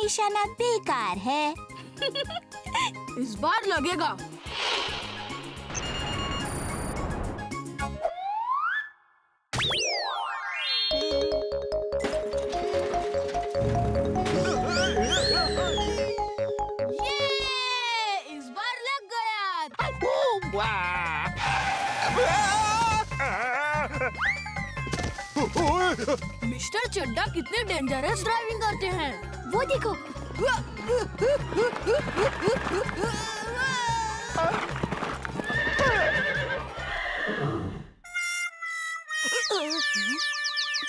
निशाना बेकार है। इस बार लगेगा। ये इस बार लग गया। मिस्टर चड्डा कितने डेंजरस ड्राइविंग करते हैं, वो देखो।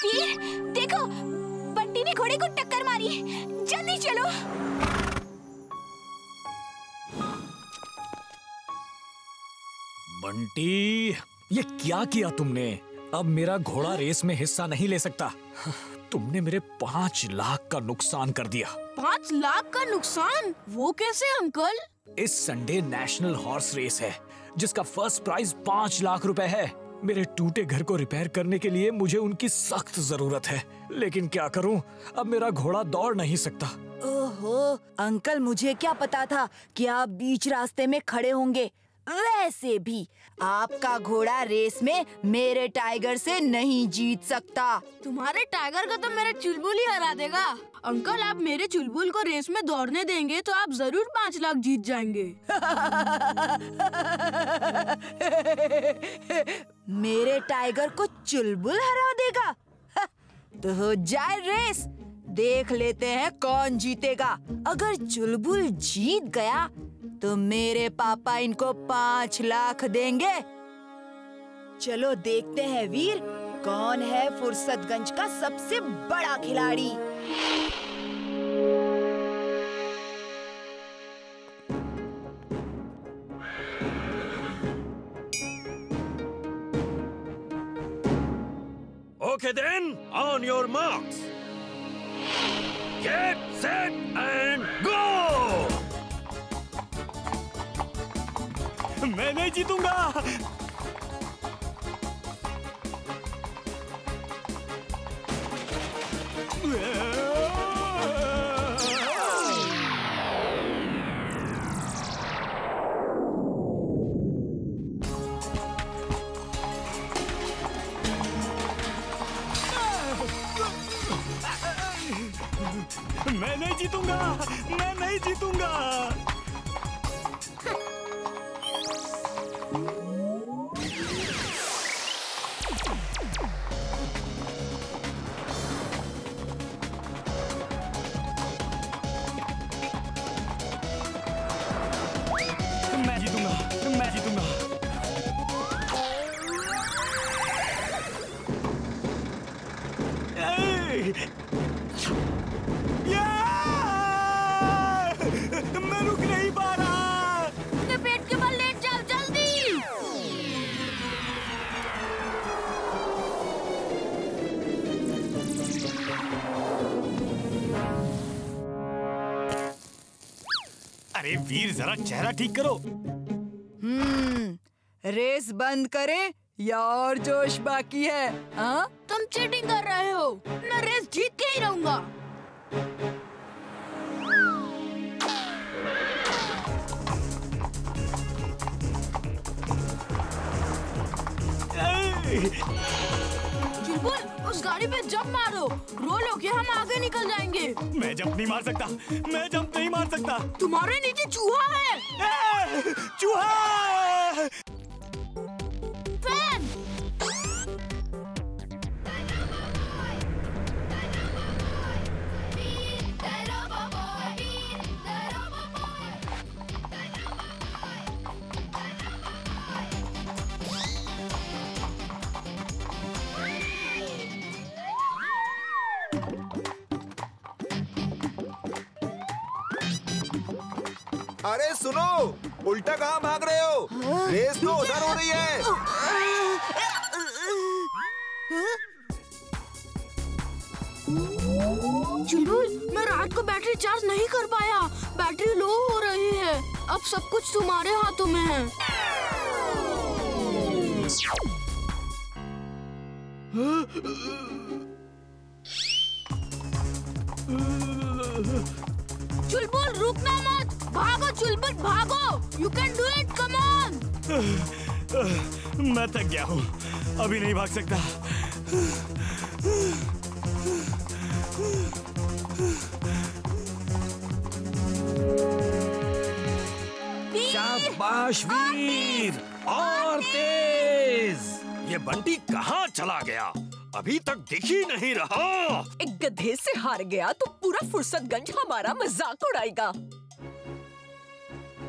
वीर, देखो, बंटी ने घोड़े को टक्कर मारी। जल्दी चलो। बंटी, ये क्या किया तुमने? अब मेरा घोड़ा रेस में हिस्सा नहीं ले सकता। तुमने मेरे 5 लाख का नुकसान कर दिया। 5 लाख का नुकसान? वो कैसे अंकल? इस संडे नेशनल हॉर्स रेस है जिसका फर्स्ट प्राइज 5 लाख रुपए है। मेरे टूटे घर को रिपेयर करने के लिए मुझे उनकी सख्त जरूरत है, लेकिन क्या करूं, अब मेरा घोड़ा दौड़ नहीं सकता। ओहो अंकल, मुझे क्या पता था कि आप बीच रास्ते में खड़े होंगे। वैसे भी आपका घोड़ा रेस में मेरे टाइगर से नहीं जीत सकता। तुम्हारे टाइगर को तो मेरा चुलबुल ही हरा देगा। अंकल, आप मेरे चुलबुल को रेस में दौड़ने देंगे तो आप जरूर 5 लाख जीत जाएंगे। मेरे टाइगर को चुलबुल हरा देगा? तो हो जाए रेस, देख लेते हैं कौन जीतेगा। अगर चुलबुल जीत गया तो मेरे पापा इनको 5 लाख देंगे। चलो देखते हैं वीर, कौन है फुर्सतगंज का सबसे बड़ा खिलाड़ी। Okay then, on your marks. Get set and go! मैं नहीं जीतूंगा। मैं नहीं जीतूंगा, मैं नहीं जीतूंगा। मैं जीतूंगा, मैं जीतूंगा। मैं रुक नहीं पा रहा। अपने पेट के बल लेट जाओ जल्दी। अरे वीर, जरा चेहरा ठीक करो। रेस बंद करें या और जोश बाकी है? हाँ? तुम चीटिंग कर रहे हो। मैं रेस जीत के ही रहूंगा। चुलबुल, उस गाड़ी पे जंप मारो। रोल होके हम आगे निकल जाएंगे। मैं जंप नहीं मार सकता, मैं जंप नहीं मार सकता। तुम्हारे नीचे चूहा है। चूहा! फैन! अरे सुनो, उल्टा कहाँ भाग रहे हो? रेस तो उधर हो रही है। चुलबुल, मैं रात को बैटरी चार्ज नहीं कर पाया। बैटरी लो हो रही है। अब सब कुछ तुम्हारे हाथों में है। चुलबुल रुकना मत, भागो चुलबुल भागो, you can do it, come on. मैं थक गया हूँ, अभी नहीं भाग सकता। शाबाश वीर, और तेज। ये बंटी कहाँ चला गया? अभी तक दिख ही नहीं रहा। एक गधे से हार गया तो पूरा फुर्सतगंज हमारा मजाक उड़ाएगा।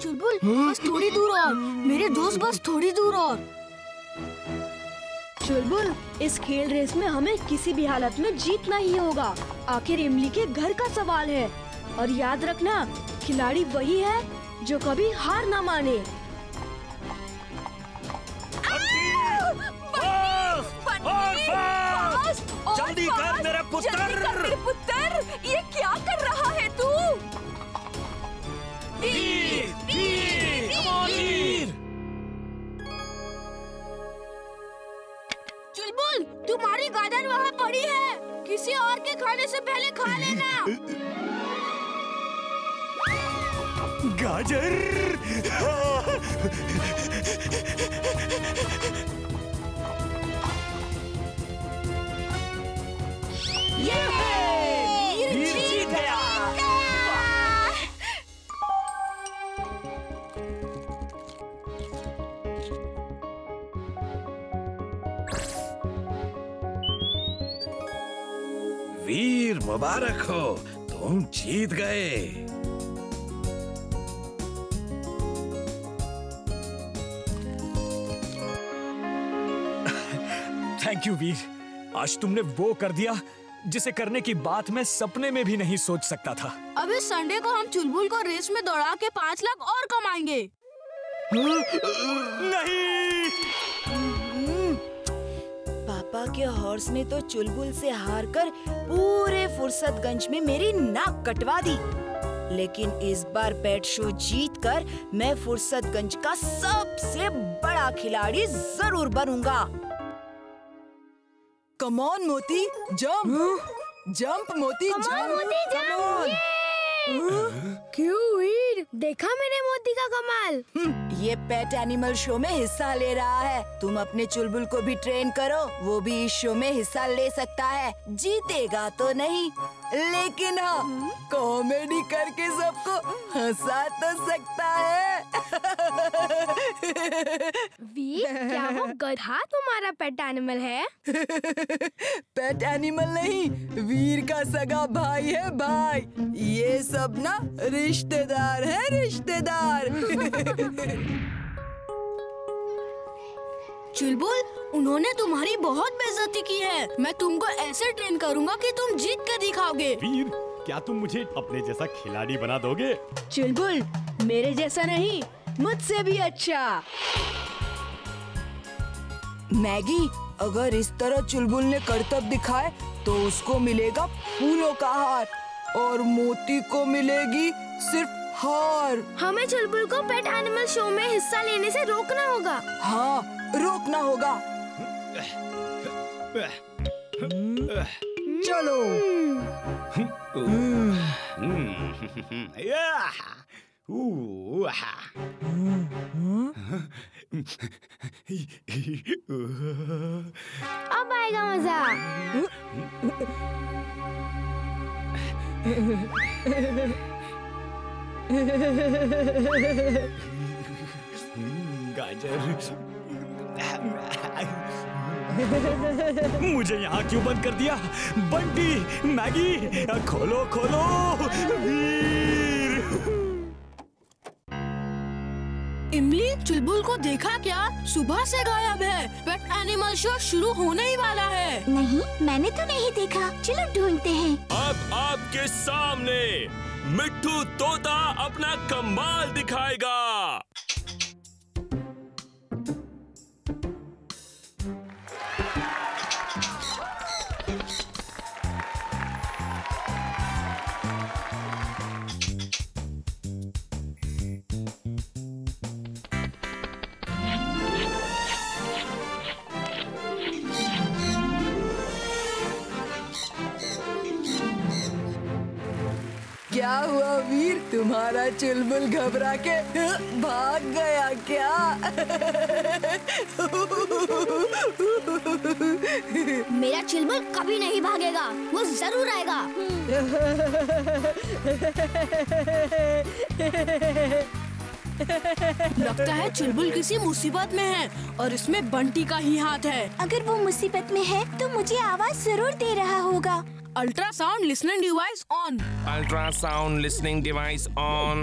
चुलबुल बस थोड़ी दूर और, मेरे दोस्त बस थोड़ी दूर और। चुलबुल, इस खेल रेस में हमें किसी भी हालत में जीतना ही होगा। आखिर इमली के घर का सवाल है, और याद रखना खिलाड़ी वही है जो कभी हार ना माने। जल्दी कर मेरे पुत्र, ये क्या कर रहा है तू? वीर, वीर, वीर। चुलबुल, तुम्हारी गाजर वहाँ पड़ी है, किसी और के खाने से पहले खा लेना। गाजर। वीर जीत गया। वीर मुबारक हो, तुम जीत गए। थैंक यू वीर, आज तुमने वो कर दिया जिसे करने की बात मैं सपने में भी नहीं सोच सकता था। अब इस संडे को हम चुलबुल को रेस में दौड़ा के 5 लाख और कमाएंगे। नहीं। पापा के हॉर्स ने तो चुलबुल से हारकर पूरे फुर्सतगंज में मेरी नाक कटवा दी, लेकिन इस बार पेट शो जीतकर मैं फुर्सतगंज का सबसे बड़ा खिलाड़ी जरूर बनूंगा। कम ऑन मोती, जंप जंप मोती, जंप। क्यों वीर, देखा मैंने मोती का कमाल। ये पेट एनिमल शो में हिस्सा ले रहा है, तुम अपने चुलबुल को भी ट्रेन करो, वो भी इस शो में हिस्सा ले सकता है। जीतेगा तो नहीं, लेकिन हाँ कॉमेडी करके सबको हंसा तो सकता है। वीर, क्या वो गधा तुम्हारा पेट एनिमल है? पेट एनिमल नहीं, वीर का सगा भाई है भाई। ये सब ना रिश्तेदार है, रिश्तेदार। चुलबुल, उन्होंने तुम्हारी बहुत बेइज्जती की है। मैं तुमको ऐसे ट्रेन करूंगा कि तुम जीत कर दिखाओगे। वीर, क्या तुम मुझे अपने जैसा खिलाड़ी बना दोगे? चुलबुल, मेरे जैसा नहीं, मुझसे भी अच्छा। मैगी, अगर इस तरह चुलबुल ने करतब दिखाए तो उसको मिलेगा फूलों का हार और मोती को मिलेगी सिर्फ हार। हमें चुलबुल को पेट एनिमल शो में हिस्सा लेने से रोकना होगा। हाँ, रोकना होगा। चलो। अब आएगा मजा। गाजर। मुझे यहाँ क्यों बंद कर दिया? बंटी, मैगी, खोलो खोलो। वीर। इमली, चुलबुल को देखा क्या? सुबह से गायब है। पेट एनिमल शो शुरू होने ही वाला है। नहीं, मैंने तो नहीं देखा। चलो ढूंढते हैं। अब आपके सामने मिट्ठू तोता अपना कमाल दिखाएगा। क्या हुआ वीर, तुम्हारा चुलबुल घबरा के भाग गया क्या? मेरा चुलबुल कभी नहीं भागेगा, वो जरूर आएगा। लगता है चुलबुल किसी मुसीबत में है और इसमें बंटी का ही हाथ है। अगर वो मुसीबत में है तो मुझे आवाज जरूर दे रहा होगा। Ultrasound listening device on. Ultrasound listening device on.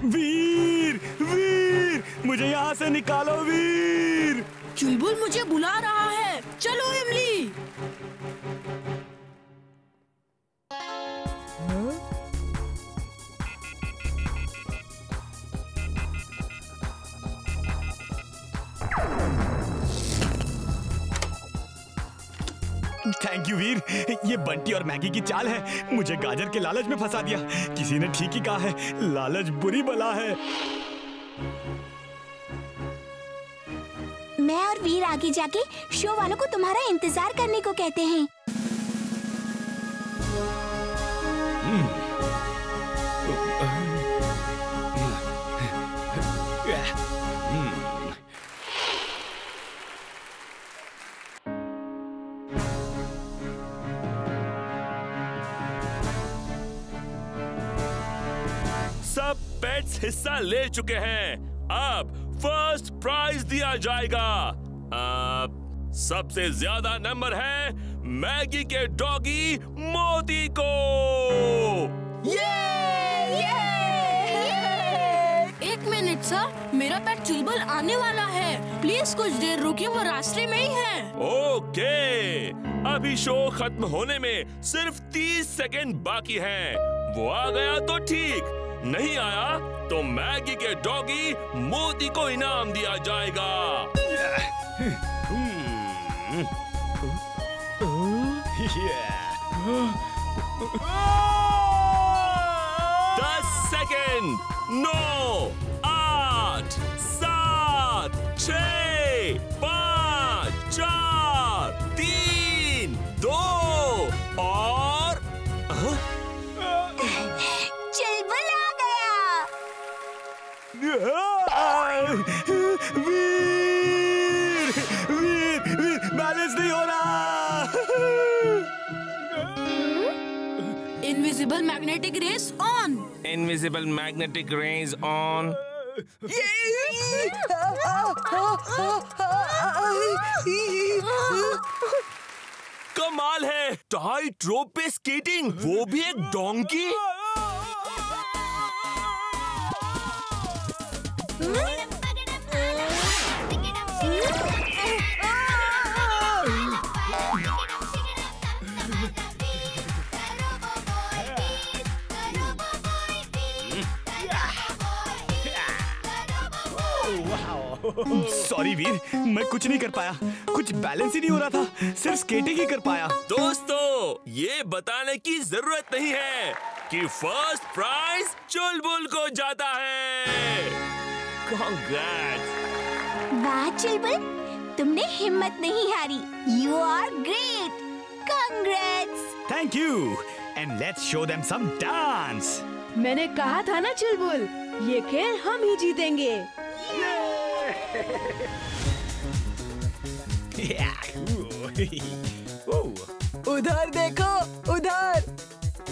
Veer, Veer, मुझे यहाँ से निकालो वीर। चुलबुल मुझे बुला रहा है, चलो इमली। थैंक यू वीर, ये बंटी और मैगी की चाल है। मुझे गाजर के लालच में फंसा दिया। किसी ने ठीक ही कहा है, लालच बुरी बला है। मैं और वीर आगे जाके शो वालों को तुम्हारा इंतजार करने को कहते हैं। सब पेट्स हिस्सा ले चुके हैं। अब फर्स्ट प्राइज दिया जाएगा। सबसे ज्यादा नंबर है मैगी के डॉगी मोती को। एक मिनट सर, मेरा पेट चुलबुल आने वाला है। प्लीज कुछ देर रुकिए, वो रास्ते में ही है। ओके, अभी शो खत्म होने में सिर्फ 30 सेकेंड बाकी हैं। वो आ गया तो ठीक, नहीं आया तो मैगी के डॉगी मोती को इनाम दिया जाएगा। 10 सेकेंड। 9, 8, 7, 6, 5, 4, 3, 2 और चुलबुल आ गया। वीर, वीर, वीर, बैलेंस नहीं हो रहा। Invisible magnetic rays on. Invisible magnetic rays on. कमाल है, टाइट रोप पे स्केटिंग, वो भी एक डोंकी। सॉरी वीर, मैं कुछ नहीं कर पाया। कुछ बैलेंस ही नहीं हो रहा था, सिर्फ स्केटिंग ही कर पाया। दोस्तों, ये बताने की जरूरत नहीं है कि फर्स्ट प्राइज चुलबुल को जाता है। कांग्रेट्स। वाह चुलबुल, तुमने हिम्मत नहीं हारी। You are great. Congrats. Thank you, and let's show them some dance. मैंने कहा था ना चुलबुल, ये खेल हम ही जीतेंगे। उधर देखो, उधर।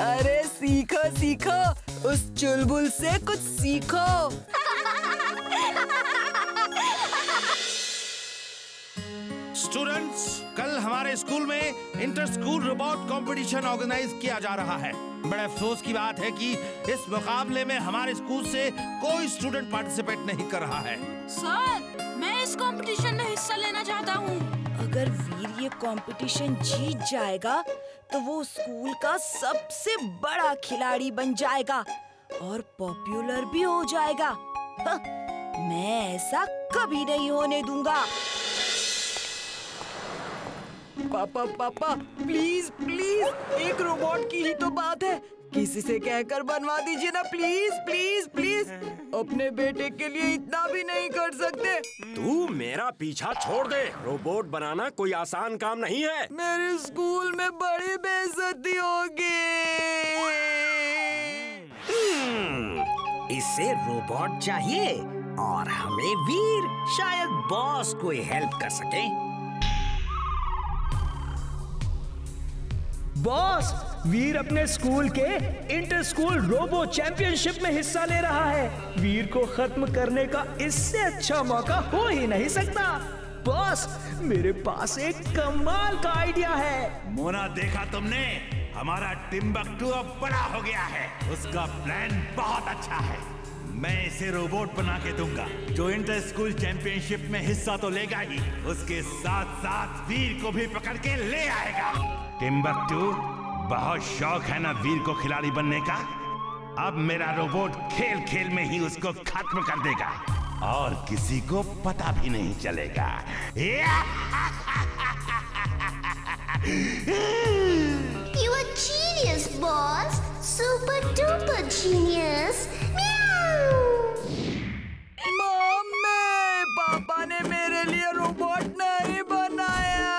अरे सीखो सीखो, उस चुलबुल से कुछ सीखो। स्टूडेंट्स, कल हमारे स्कूल में inter school robot competition organise किया जा रहा है। बड़े अफसोस की बात है कि इस मुकाबले में हमारे स्कूल से कोई स्टूडेंट पार्टिसिपेट नहीं कर रहा है। सर, मैं इस कंपटीशन में हिस्सा लेना चाहता हूँ। अगर वीर ये कंपटीशन जीत जाएगा तो वो स्कूल का सबसे बड़ा खिलाड़ी बन जाएगा और पॉपुलर भी हो जाएगा। मैं ऐसा कभी नहीं होने दूंगा। पापा पापा, प्लीज प्लीज, एक रोबोट की ही तो बात है, किसी से कहकर बनवा दीजिए ना, प्लीज प्लीज प्लीज। अपने बेटे के लिए इतना भी नहीं कर सकते? तू मेरा पीछा छोड़ दे। रोबोट बनाना कोई आसान काम नहीं है। मेरे स्कूल में बड़ी बेइज्जती होगी। इसे रोबोट चाहिए और हमें वीर। शायद बॉस कोई हेल्प कर सके। बॉस, वीर अपने स्कूल के इंटर स्कूल रोबो चैंपियनशिप में हिस्सा ले रहा है। वीर को खत्म करने का इससे अच्छा मौका हो ही नहीं सकता। बॉस, मेरे पास एक कमाल का आइडिया है। मोना, देखा तुमने? हमारा टिम्बक्टू अब बड़ा हो गया है। उसका प्लान बहुत अच्छा है। मैं इसे रोबोट बना के दूंगा जो इंटर स्कूल चैंपियनशिप में हिस्सा तो लेगा ही, उसके साथ साथ वीर को भी पकड़ के ले आएगा। टिम्बक्टू, बहुत शौक है ना वीर को खिलाड़ी बनने का? अब मेरा रोबोट खेल खेल में ही उसको खत्म कर देगा और किसी को पता भी नहीं चलेगा। You are genius, boss. Super duper genius. Mummy, पापा ने मेरे लिए रोबोट नहीं बनाया।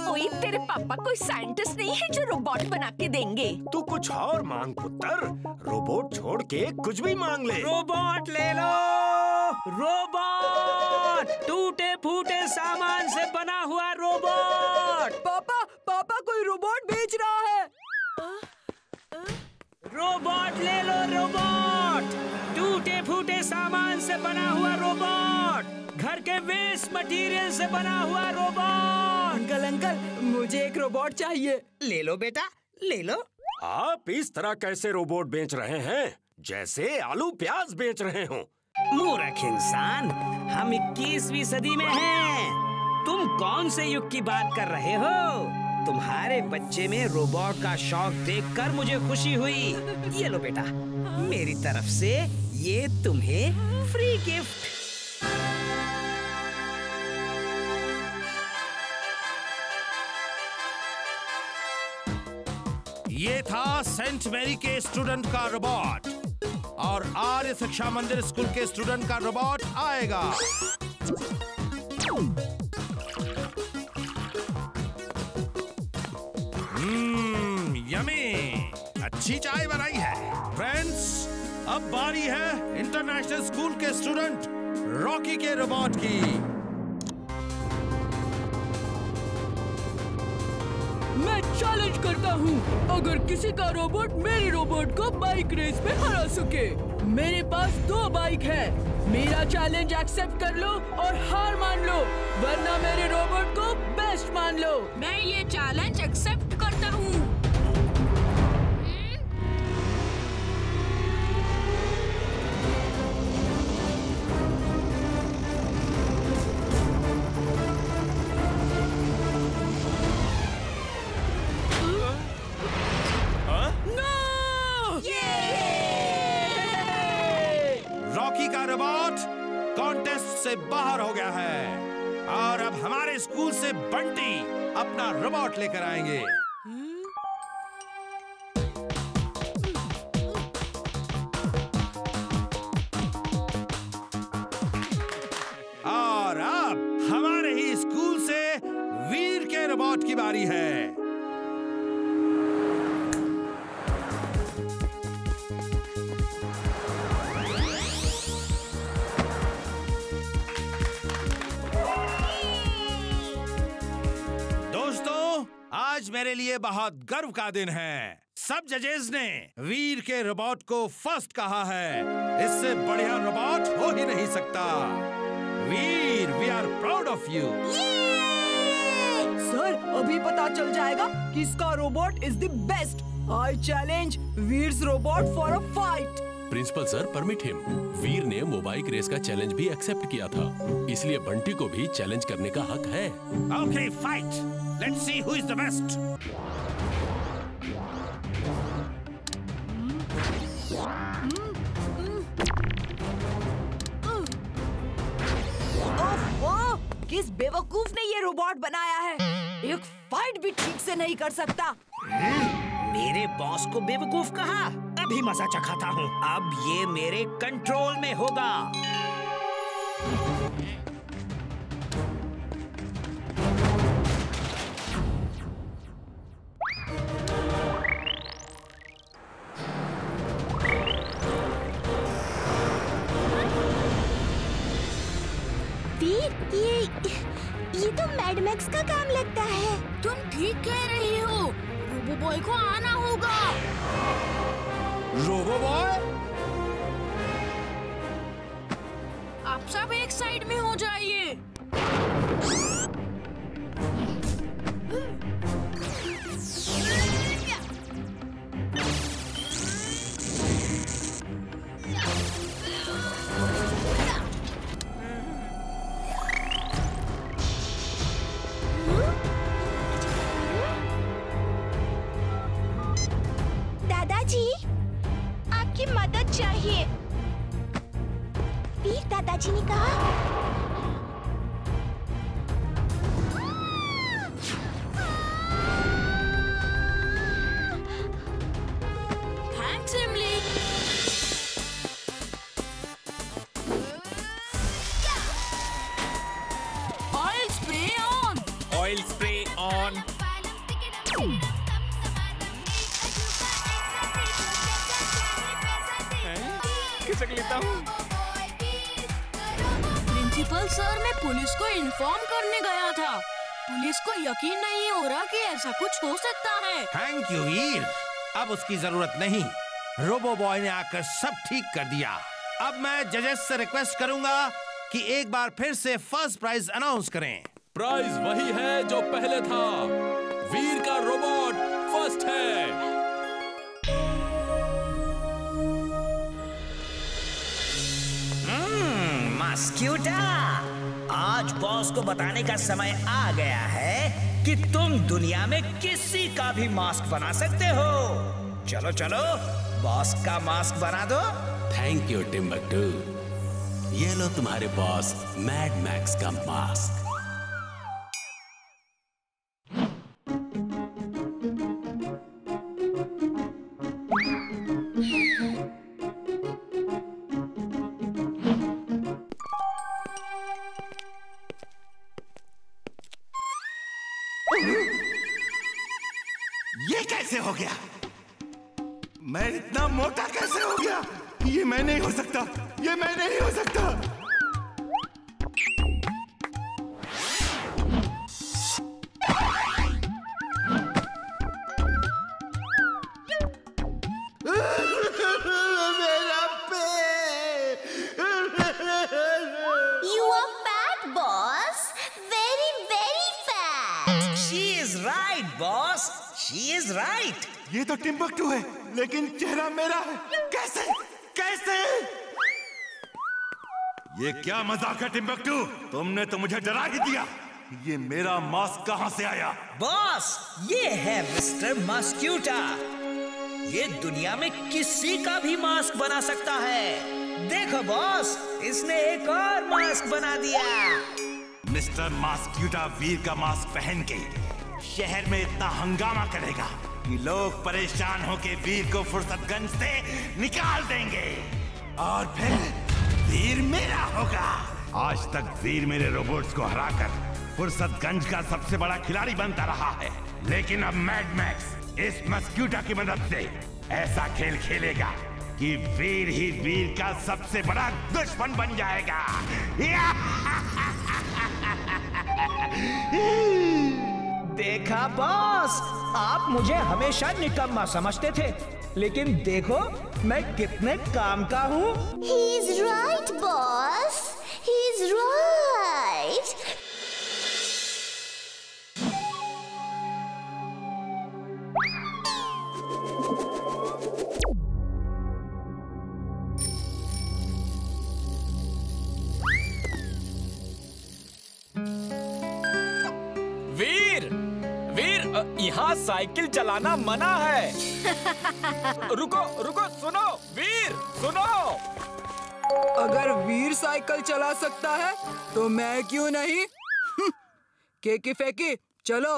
कोई तेरे पापा कोई साइंटिस्ट नहीं है जो रोबोट बना के देंगे। तू कुछ और मांग पुत्र, रोबोट छोड़ के कुछ भी मांग ले। रोबोट ले लो। रोबोट, टूटे फूटे सामान से बना हुआ रोबोट। पापा कोई रोबोट बेच रहा है। रोबोट ले लो। रोबोट, टूटे फूटे सामान से बना हुआ रोबोट। घर के वेस्ट मटेरियल से बना हुआ रोबोट। अंकल, मुझे एक रोबोट चाहिए। ले लो बेटा, ले लो। आप इस तरह कैसे रोबोट बेच रहे हैं जैसे आलू प्याज बेच रहे हो? मूर्ख इंसान, हम 21वीं सदी में हैं। तुम कौन से युग की बात कर रहे हो? तुम्हारे बच्चे में रोबोट का शौक देखकर मुझे खुशी हुई। ये लो बेटा, मेरी तरफ से ये तुम्हें फ्री गिफ्ट। ये था सेंट मैरी के स्टूडेंट का रोबोट और आर्य शिक्षा मंदिर स्कूल के स्टूडेंट का रोबोट आएगा। यमी, अच्छी चाय बनाई है। फ्रेंड्स, अब बारी है इंटरनेशनल स्कूल के स्टूडेंट रॉकी के रोबोट की। मैं चैलेंज करता हूँ, अगर किसी का रोबोट मेरे रोबोट को बाइक रेस में हरा सके। मेरे पास 2 बाइक है। मेरा चैलेंज एक्सेप्ट कर लो और हार मान लो, वरना मेरे रोबोट को बेस्ट मान लो। मैं ये चैलेंज एक्सेप्ट करता हूँ। रॉकी का रोबोट कॉन्टेस्ट से बाहर हो गया है और अब हमारे स्कूल से बंटी अपना रोबोट लेकर आएंगे। और अब हमारे ही स्कूल से वीर के रोबोट की बारी है। आज मेरे लिए बहुत गर्व का दिन है। सब जजेस ने वीर के रोबोट को फर्स्ट कहा है। इससे बढ़िया रोबोट हो ही नहीं सकता। Veer, we are proud of you. Sir, अभी पता चल जाएगा किसका robot is the best. I challenge Veer's robot for a fight. Principal sir, permit him. Veer ने मोबाइल रेस का चैलेंज भी एक्सेप्ट किया था, इसलिए बंटी को भी चैलेंज करने का हक है। Okay, fight. Let's see who is the best. Oh, किस बेवकूफ ने ये रोबोट बनाया है? एक फाइट भी ठीक से नहीं कर सकता। मेरे बॉस को बेवकूफ कहा? अभी मजा चखाता हूँ। अब ये मेरे कंट्रोल में होगा। वीर, ये तो मैड मैक्स का काम लगता है। तुम ठीक कह रही हो, रोबो बॉय को आना होगा। रोबो बॉय, आप सब एक साइड में हो जाइए। दादाजी, आपकी मदद चाहिए। वीर, दादाजी ने कहा। थैंक्स इमली। Oil spray on. Oil spray on. खिसक लेता हूँ। प्रिंसिपल सर, मैं पुलिस को इन्फॉर्म करने गया था। पुलिस को यकीन नहीं हो रहा कि ऐसा कुछ हो सकता है। थैंक यू वीर, अब उसकी जरूरत नहीं। रोबो बॉय ने आकर सब ठीक कर दिया। अब मैं जजेस से रिक्वेस्ट करूंगा कि एक बार फिर से फर्स्ट प्राइज अनाउंस करें। प्राइज वही है जो पहले था। वीर का रोबोट फर्स्ट है। मस्क्यूटा, आज बॉस को बताने का समय आ गया है कि तुम दुनिया में किसी का भी मास्क बना सकते हो। चलो चलो, बॉस का मास्क बना दो। Thank you Timbuktu. ये लो तुम्हारे बॉस मैड मैक्स का मास्क। ये कैसे हो गया? मैं इतना मोटा कैसे हो गया? ये मैं नहीं हो सकता, ये मैं नहीं हो सकता। मेरा पेट। You are fat, boss. Very, very fat. She is right, boss. She is right. ये तो टिम्बकटू है, लेकिन चेहरा मेरा है। कैसे? कैसे? ये क्या मजाक है टिम्बकटू? तुमने तो मुझे डरा ही दिया। ये मेरा मास्क कहाँ से आया? बॉस, ये है मिस्टर मस्क्यूटा। ये दुनिया में किसी का भी मास्क बना सकता है। देखो बॉस, इसने एक और मास्क बना दिया। मिस्टर मस्क्यूटा वीर का मास्क पहन के शहर में इतना हंगामा करेगा कि लोग परेशान होके वीर को फुर्सतगंज से निकाल देंगे और फिर वीर मेरा होगा। आज तक वीर मेरे रोबोट्स को हराकर फुर्सतगंज का सबसे बड़ा खिलाड़ी बनता रहा है, लेकिन अब मैड मैक्स इस मस्क्यूटा की मदद से ऐसा खेल खेलेगा कि वीर ही वीर का सबसे बड़ा दुश्मन बन जाएगा। देखा बॉस, आप मुझे हमेशा निकम्मा समझते थे, लेकिन देखो मैं कितने काम का हूँ। He's right, boss. He's right. यहाँ साइकिल चलाना मना है। रुको रुको, सुनो वीर, सुनो। अगर वीर साइकिल चला सकता है तो मैं क्यों नहीं? केकी फेंकी, चलो।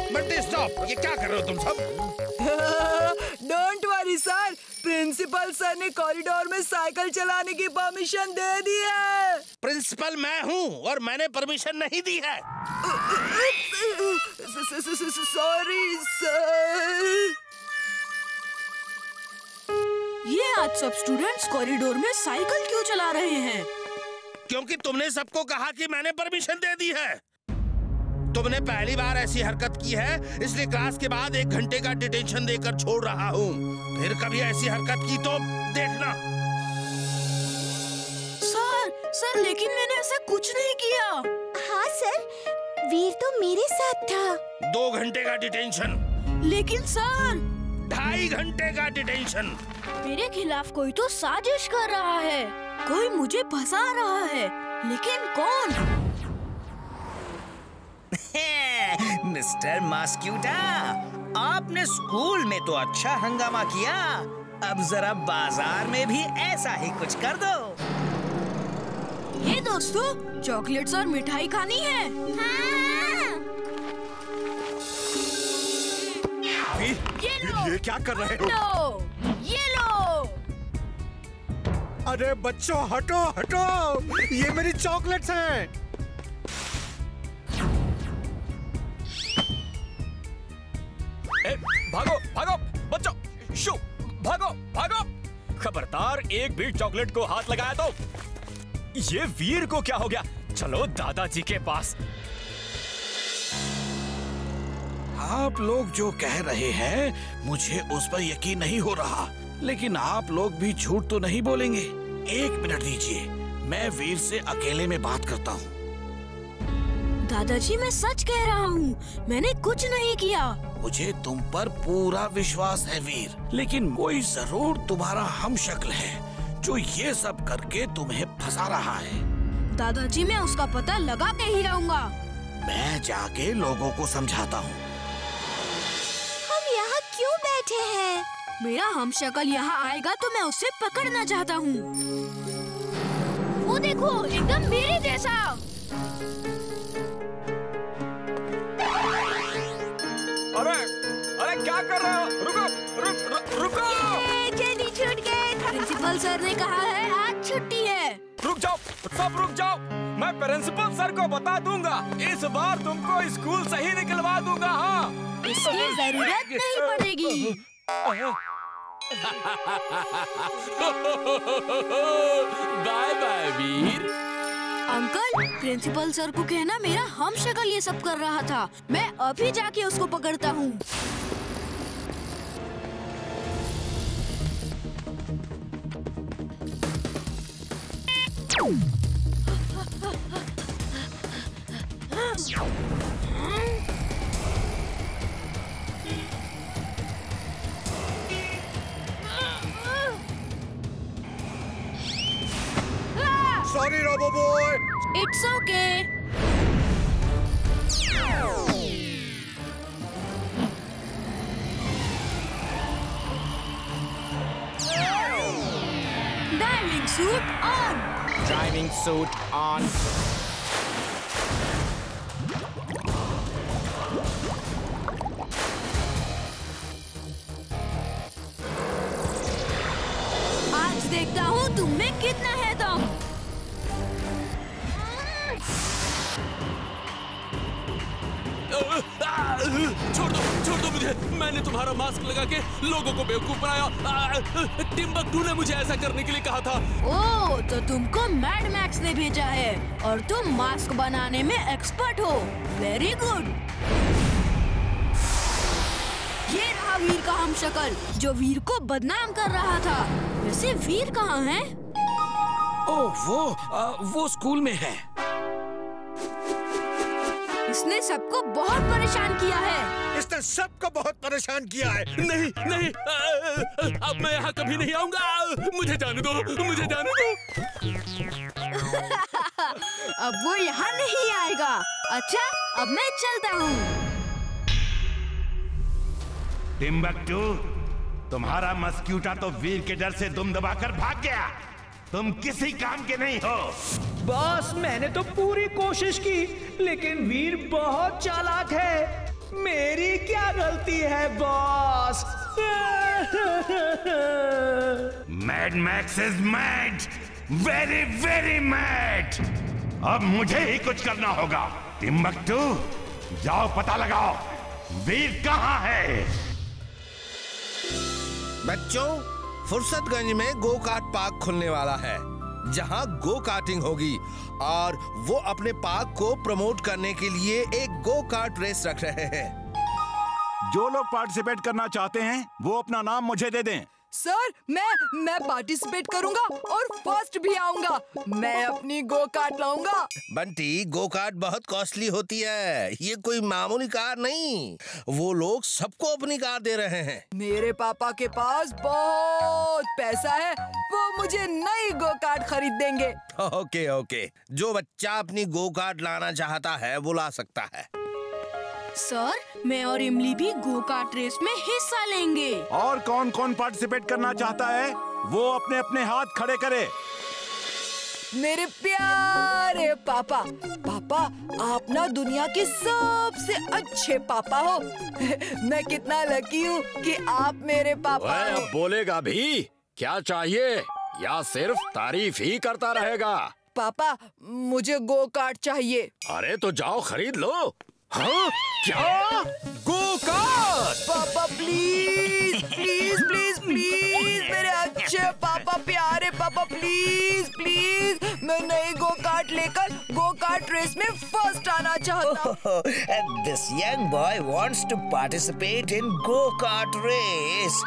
बंटी स्टॉप, ये क्या कर रहे हो तुम सब? Don't worry sir, principal sir ने कॉरिडोर में साइकिल चलाने की परमिशन दे दी है। प्रिंसिपल मैं हूँ और मैंने परमिशन नहीं दी है। Sorry sir. ये आज सब स्टूडेंट्स कॉरिडोर में साइकिल क्यों चला रहे हैं? क्योंकि तुमने सबको कहा कि मैंने परमिशन दे दी है। तुमने पहली बार ऐसी हरकत की है, इसलिए क्लास के बाद 1 घंटे का डिटेंशन देकर छोड़ रहा हूँ। फिर कभी ऐसी हरकत की तो देखना। सर लेकिन मैंने ऐसा कुछ नहीं किया। हाँ सर, वीर तो मेरे साथ था। 2 घंटे का डिटेंशन। लेकिन सर 2.5 घंटे का डिटेंशन। मेरे खिलाफ कोई तो साजिश कर रहा है, कोई मुझे फंसा रहा है, लेकिन कौन? मिस्टर मस्क्यूटा, आपने स्कूल में तो अच्छा हंगामा किया, अब जरा बाजार में भी ऐसा ही कुछ कर दो। ये दोस्तों, चॉकलेट्स और मिठाई खानी है। हाँ। ये क्या कर रहे हो? ये लो। अरे बच्चों हटो हटो, ये मेरी चॉकलेट्स हैं। भागो भागो बच्चों, शू, भागो भागो। खबरदार एक भी चॉकलेट को हाथ लगाया तो। ये वीर को क्या हो गया? चलो दादाजी के पास। आप लोग जो कह रहे हैं मुझे उस पर यकीन नहीं हो रहा, लेकिन आप लोग भी झूठ तो नहीं बोलेंगे। 1 मिनट दीजिए, मैं वीर से अकेले में बात करता हूँ। दादाजी मैं सच कह रहा हूँ, मैंने कुछ नहीं किया। मुझे तुम पर पूरा विश्वास है वीर, लेकिन कोई जरूर तुम्हारा हमशक्ल है जो ये सब करके तुम्हें फंसा रहा है। दादाजी मैं उसका पता लगा के ही रहूँगा। मैं जाके लोगों को समझाता हूँ। हम यहाँ क्यों बैठे हैं? मेरा हमशक्ल यहाँ आएगा तो मैं उसे पकड़ना चाहता हूँ। वो देखो, एकदम मेरे जैसा। अरे क्या कर रहे हो? रुको। जल्दी छूट गए। प्रिंसिपल सर ने कहा है आज छुट्टी है। रुक जाओ, सब रुक जाओ। मैं प्रिंसिपल सर को बता दूंगा, इस बार तुमको स्कूल से ही निकलवा दूंगा। हाँ, इसकी जरूरत नहीं पड़ेगी। बाय बाय वीर। अंकल, प्रिंसिपल सर को कहना मेरा हमशक्ल ये सब कर रहा था। मैं अभी जाके उसको पकड़ता हूँ। Sorry robo boy. It's okay. Diving suit on. Driving suit on. आज देखता हूँ तुम में कितना है दम। छोड़ दो मुझे। मैंने तुम्हारा मास्क लगा के लोगों को बेवकूफ बनाया। टिम्बकटू ने मुझे ऐसा करने के लिए कहा था। ओह, तो तुमको मैड मैक्स ने भेजा है और तुम मास्क बनाने में एक्सपर्ट हो। Very good. ये रहा वीर का हमशक्ल जो वीर को बदनाम कर रहा था। वैसे वीर कहाँ है? ओह, वो स्कूल में है। इसने सबको बहुत परेशान किया है। इसने सबको बहुत परेशान किया है। नहीं, अब मैं यहाँ कभी नहीं आऊँगा। मुझे जाने दो। अब वो यहाँ नहीं आएगा। अच्छा, अब मैं चलता हूँ। टिम्बकटू, तुम्हारा मस्क्यूटा तो वीर के डर से दुम दबाकर भाग गया। तुम किसी काम के नहीं हो। बॉस, मैंने तो पूरी कोशिश की, लेकिन वीर बहुत चालाक है। मेरी क्या गलती है boss? Mad max is mad, very very mad. अब मुझे ही कुछ करना होगा। टिम्बकटू, जाओ पता लगाओ वीर कहाँ है। बच्चों, फुर्सतगंज में गो कार्ट पार्क खुलने वाला है, जहां गो कार्टिंग होगी, और वो अपने पार्क को प्रमोट करने के लिए एक गो कार्ट रेस रख रहे हैं। जो लोग पार्टिसिपेट करना चाहते हैं वो अपना नाम मुझे दे दें। सर, मैं पार्टिसिपेट करूंगा और फर्स्ट भी आऊंगा। मैं अपनी गो कार्ट लाऊंगा। बंटी, गो कार्ट बहुत कॉस्टली होती है, ये कोई मामूली कार नहीं। वो लोग सबको अपनी कार दे रहे हैं। मेरे पापा के पास बहुत पैसा है, वो मुझे नई गो कार्ट खरीद देंगे। ओके ओके, जो बच्चा अपनी गो कार्ट लाना चाहता है वो ला सकता है। सर, मैं और इमली भी गो कार्ट रेस में हिस्सा लेंगे। और कौन कौन पार्टिसिपेट करना चाहता है वो अपने अपने हाथ खड़े करे। मेरे प्यारे पापा, पापा आप ना दुनिया के सबसे अच्छे पापा हो। मैं कितना लकी हूँ कि आप मेरे पापा हो। अब बोलेगा भी? क्या चाहिए या सिर्फ तारीफ ही करता रहेगा? पापा, मुझे गो कार्ट चाहिए। अरे तो जाओ खरीद लो। हाँ? क्या? Go kart? पापा प्लीज प्लीज प्लीज प्लीज, मेरे अच्छे पापा, प्यारे पापा, प्लीज प्लीज, मैं नई गो कार्ट लेकर गो कार्ट रेस में फर्स्ट आना चाहता हूँ। This young boy wants to participate in go kart race.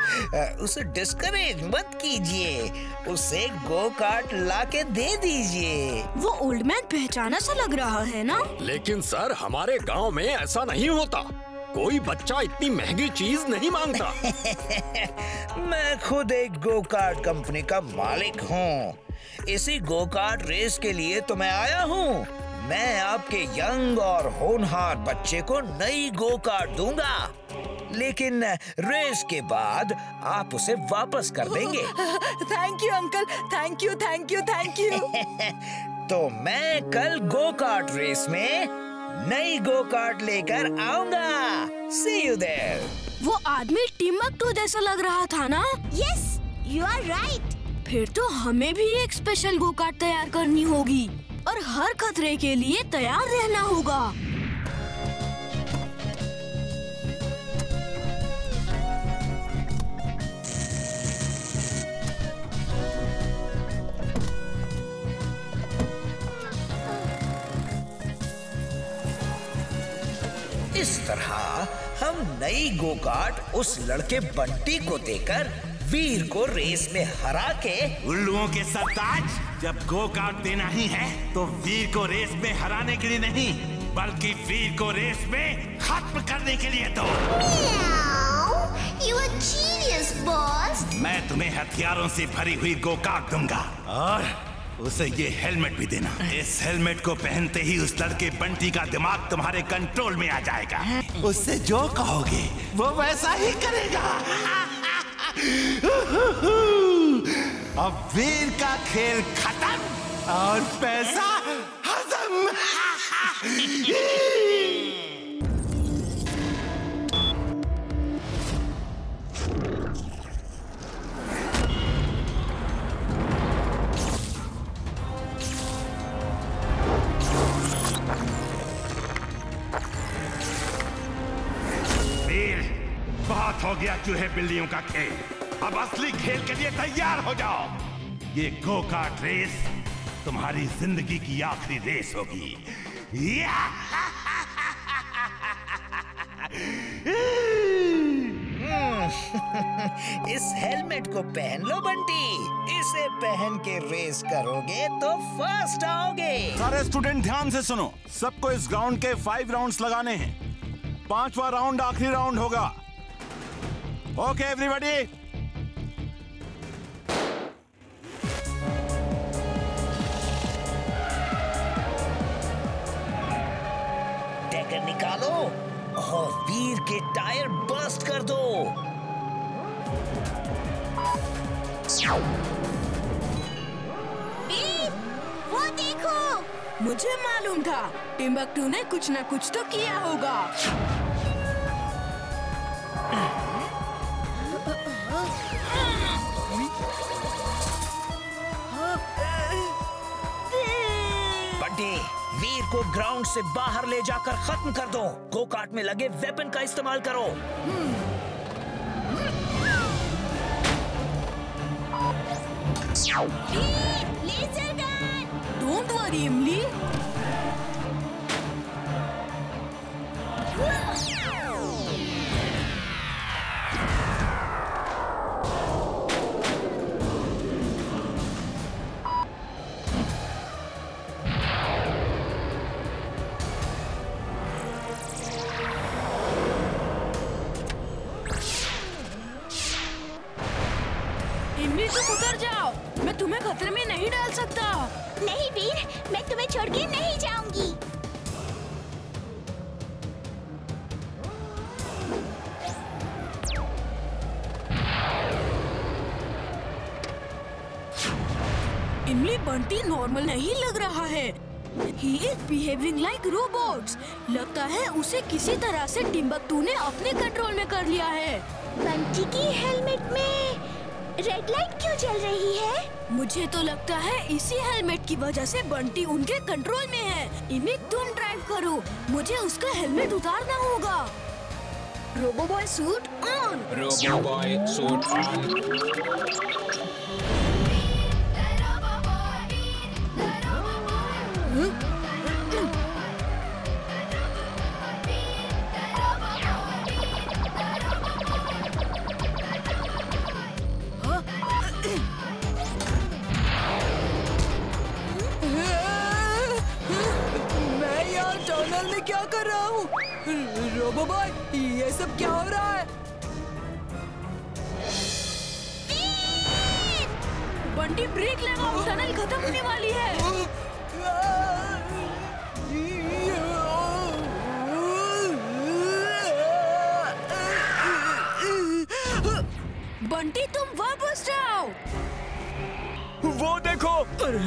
उसे डिस्करेज मत कीजिए, उसे गो कार्ट लाके दे दीजिए। वो ओल्ड मैन पहचाना सा लग रहा है ना? लेकिन सर, हमारे गांव में ऐसा नहीं होता। कोई बच्चा इतनी महंगी चीज नहीं मांगता। मैं खुद एक गो कार्ट कंपनी का मालिक हूँ। इसी गो कार्ट रेस के लिए तो मैं आया हूँ। मैं आपके यंग और होनहार बच्चे को नई गो कार्ट दूंगा, लेकिन रेस के बाद आप उसे वापस कर देंगे। Thank you uncle, thank you thank you thank you. तो मैं कल गो कार्ट रेस में नई गो कार्ट लेकर आऊंगा। See you there. वो आदमी टिम्बकटू जैसा लग रहा था ना? Yes, you are right. फिर तो हमें भी एक स्पेशल गो कार्ट तैयार करनी होगी और हर खतरे के लिए तैयार रहना होगा। इस तरह हम नई गो कार्ट उस लड़के बंटी को देकर वीर को रेस में हरा के। उल्लुओं के सरताज, जब गो कार्ट देना ही है तो वीर को रेस में हराने के लिए नहीं, बल्कि वीर को रेस में खत्म करने के लिए दो। You are genius, boss. मैं तुम्हें हथियारों से भरी हुई गो कार्ट दूंगा और उसे ये हेलमेट भी देना। इस हेलमेट को पहनते ही उस लड़के बंटी का दिमाग तुम्हारे कंट्रोल में आ जाएगा। उससे जो कहोगे वो वैसा ही करेगा। अब वीर का खेल खत्म और पैसा हजम। बहुत हो गया चूहे बिल्लियों का खेल, अब असली खेल के लिए तैयार हो जाओ। ये गो कार्ट रेस तुम्हारी जिंदगी की आखिरी रेस होगी। इस हेलमेट को पहन लो बंटी, इसे पहन के रेस करोगे तो फर्स्ट आओगे। सारे स्टूडेंट ध्यान से सुनो, सबको इस ग्राउंड के 5 राउंड्स लगाने हैं। 5वां राउंड आखिरी राउंड होगा। Okay everybody. टैगर निकालो और वीर के टायर बर्स्ट कर दो। वीर, वो देखो। मुझे मालूम था टिम्बकटू ने कुछ न कुछ तो किया होगा। बंटी, वीर को ग्राउंड से बाहर ले जाकर खत्म कर दो। गो कार्ट में लगे वेपन का इस्तेमाल करो। Laser gun. डोंट वरी इमली। इमली तुम उतर जाओ, मैं तुम्हें खतरे में नहीं डाल सकता। नहीं वीर, मैं तुम्हें छोड़ के नहीं जाऊंगी। इमली बंटी नॉर्मल नहीं लग रहा है। He is behaving like robots. लगता है उसे किसी तरह से टिम्बकटू ने अपने कंट्रोल में कर लिया है। बंटी की हेलमेट में रेड लाइट क्यों जल रही है? मुझे तो लगता है इसी हेलमेट की वजह से बंटी उनके कंट्रोल में है। इमी तुम ड्राइव करो, मुझे उसका हेलमेट उतारना होगा। Roboboy suit on. Roboboy suit on. मैं यहाँ टनल में क्या कर रहा हूँ? रोबोबॉय, ये सब क्या हो रहा है? बंटी ब्रेक लगाओ, टनल खत्म होने वाली है। बंटी तुम वापस जाओ। वो देखो,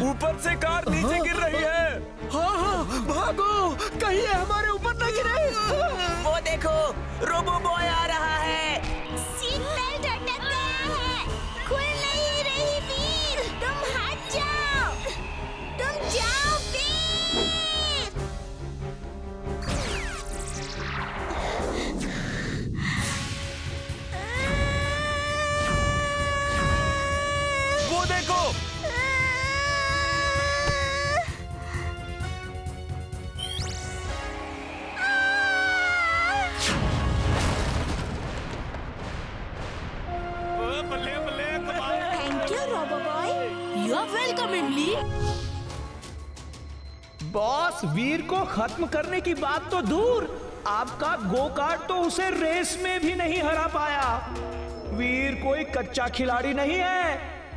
ऊपर से कार नीचे गिर रही है। हाँ, भागो, कहीं ये हमारे ऊपर न गिरे। वो देखो, रोबोबॉय आ रहा है। सीट बेल्ट अटक गया है, खुल नहीं रही वीर, तुम हट जाओ, तुम जाओ वीर। वो देखो, thank you Roboboy. You are welcome Imli. Boss, Veer को खत्म करने की बात तो दूर, आपका गो कार्ट तो उसे रेस में भी नहीं हरा पाया। वीर कोई कच्चा खिलाड़ी नहीं है,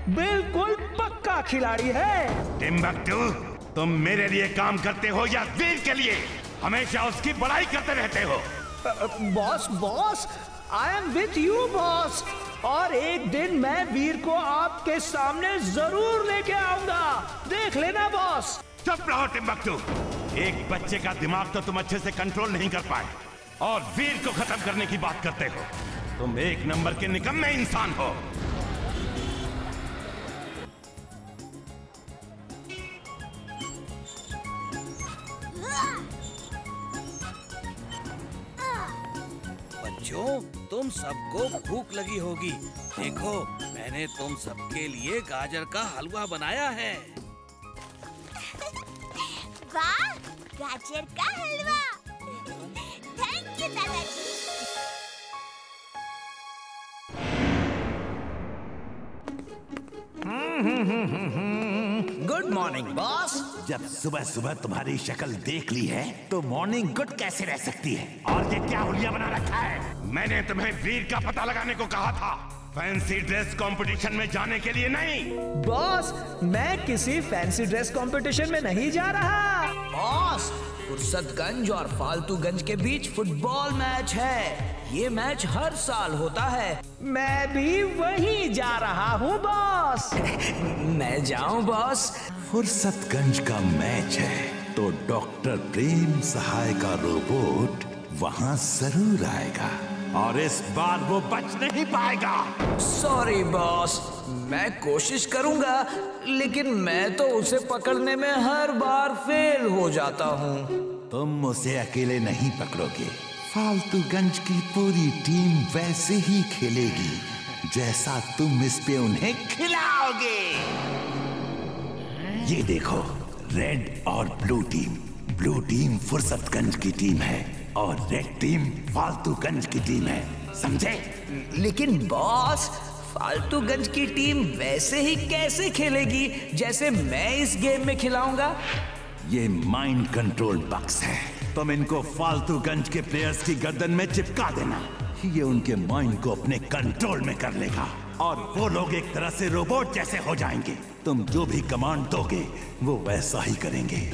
बिल्कुल पक्का खिलाड़ी है। टिम्बकटू, तुम मेरे लिए काम करते हो या वीर के लिए? हमेशा उसकी बड़ाई करते रहते हो। Boss, I am with you boss, और एक दिन मैं वीर को आपके सामने जरूर लेके आऊंगा, देख लेना बॉस। चुप रहो टिम्बकटू, एक बच्चे का दिमाग तो तुम अच्छे से कंट्रोल नहीं कर पाए और वीर को खत्म करने की बात करते हो। तुम एक नंबर के निकम्मे इंसान हो। बच्चों, तुम सबको भूख लगी होगी। देखो, मैंने तुम सबके लिए गाजर का हलवा बनाया है। वाह, गाजर का हलवा। थैंक यू दादाजी। Good morning boss. जब सुबह सुबह तुम्हारी शक्ल देख ली है तो मॉर्निंग गुड कैसे रह सकती है? और ये क्या हुलिया बना रखा है? मैंने तुम्हें वीर का पता लगाने को कहा था, फैंसी ड्रेस कंपटीशन में जाने के लिए नहीं। बॉस, मैं किसी फैंसी ड्रेस कंपटीशन में नहीं जा रहा। बॉस, फुर्सतगंज और फालतूगंज के बीच फुटबॉल मैच है। ये मैच हर साल होता है। मैं भी वहीं जा रहा हूँ बॉस। मैं जाऊँ बॉस? फुर्सतगंज का मैच है तो डॉक्टर प्रेम सहाय का रोबोट वहाँ जरूर आएगा और इस बार वो बच नहीं पाएगा। सॉरी बॉस, मैं कोशिश करूंगा, लेकिन मैं तो उसे पकड़ने में हर बार फेल हो जाता हूँ। तुम उसे अकेले नहीं पकड़ोगे, फालतूगंज की पूरी टीम वैसे ही खेलेगी जैसा तुम इस पे उन्हें खिलाओगे। पाओगे। ये देखो, रेड और blue team. Blue team Fursatganj की टीम है और रेड टीम फालतूगंज की टीम है, समझे? लेकिन बॉस, फालतूगंज की टीम वैसे ही कैसे खेलेगी जैसे मैं इस गेम में खिलाऊंगा? ये माइंड कंट्रोल बक्स है। तुम इनको फालतूगंज के प्लेयर्स की गर्दन में चिपका देना। ये उनके माइंड को अपने कंट्रोल में कर लेगा और वो लोग एक तरह से रोबोट जैसे हो जाएंगे। तुम जो भी कमांड दोगे वो वैसा ही करेंगे।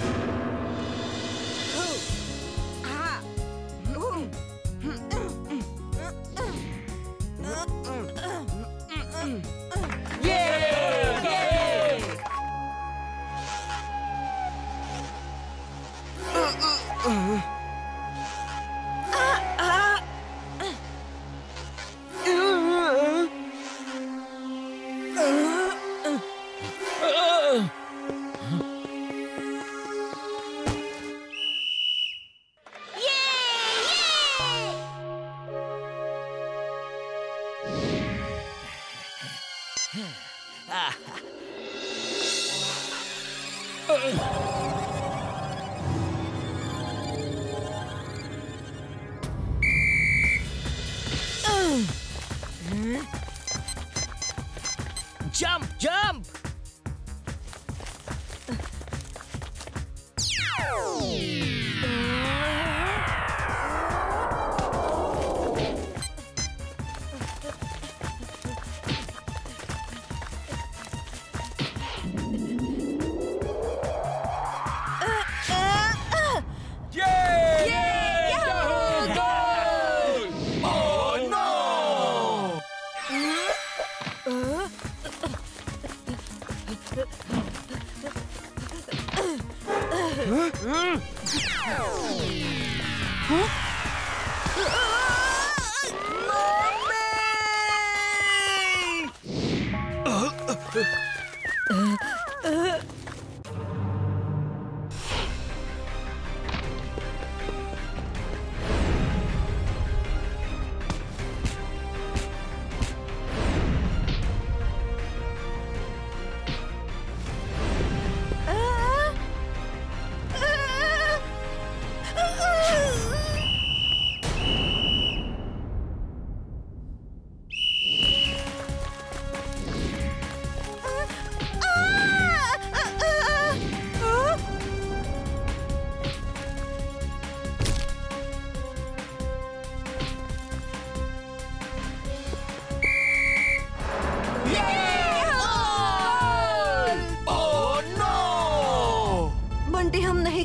Jump jump.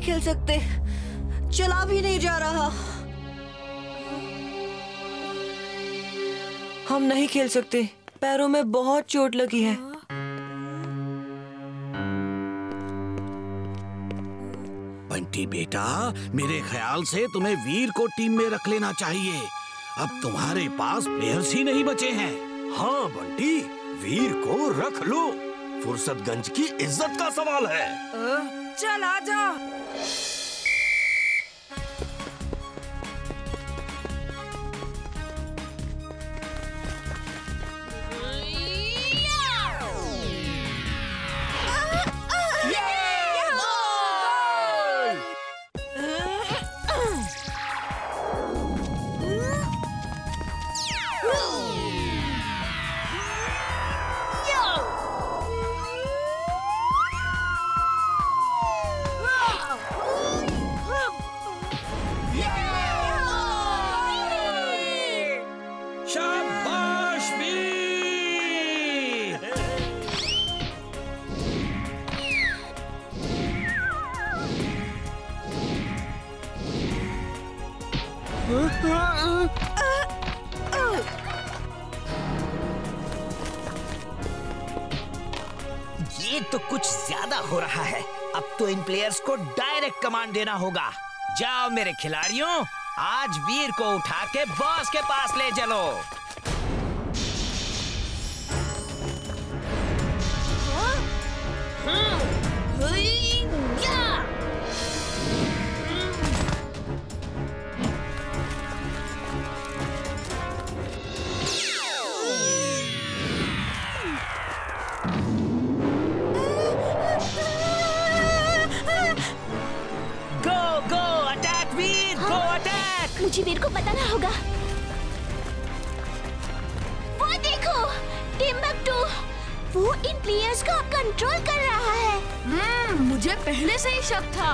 खेल सकते, चला भी नहीं जा रहा। हम नहीं खेल सकते, पैरों में बहुत चोट लगी है। बंटी बेटा, मेरे ख्याल से तुम्हें वीर को टीम में रख लेना चाहिए। अब तुम्हारे पास प्लेयर्स ही नहीं बचे हैं। हाँ बंटी, वीर को रख लो। फुर्सतगंज की इज्जत का सवाल है। चल आजा। ये तो कुछ ज्यादा हो रहा है। अब तो इन प्लेयर्स को डायरेक्ट कमांड देना होगा। जाओ मेरे खिलाड़ियों, आज वीर को उठा के बॉस के पास ले चलो। मुझे वीर को बताना होगा। वो देखो, टिम्बकटू, वो इन प्लेयर्स को कंट्रोल कर रहा है। मुझे पहले से ही शक था।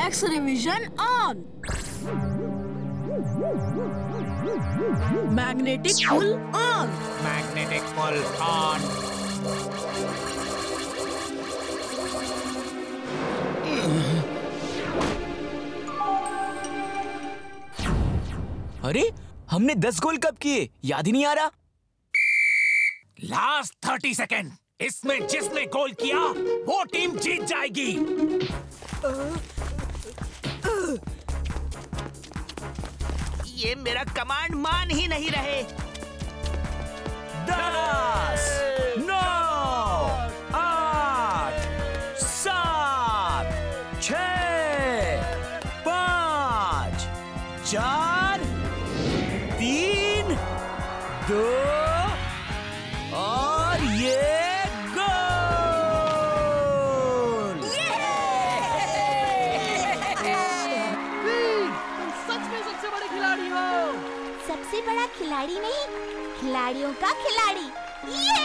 X-ray vision on. Magnetic pull on. Magnetic pull on. अरे हमने 10 गोल कब किए याद ही नहीं आ रहा। लास्ट 30 सेकेंड, इसमें जिसने गोल किया वो टीम जीत जाएगी। ये मेरा कमांड मान ही नहीं रहे। 10, 9, 8, 7, 6, 5, 4, 3, 2 और ये गोल। सबसे बड़ा खिलाड़ी नहीं, खिलाड़ियों का खिलाड़ी। ये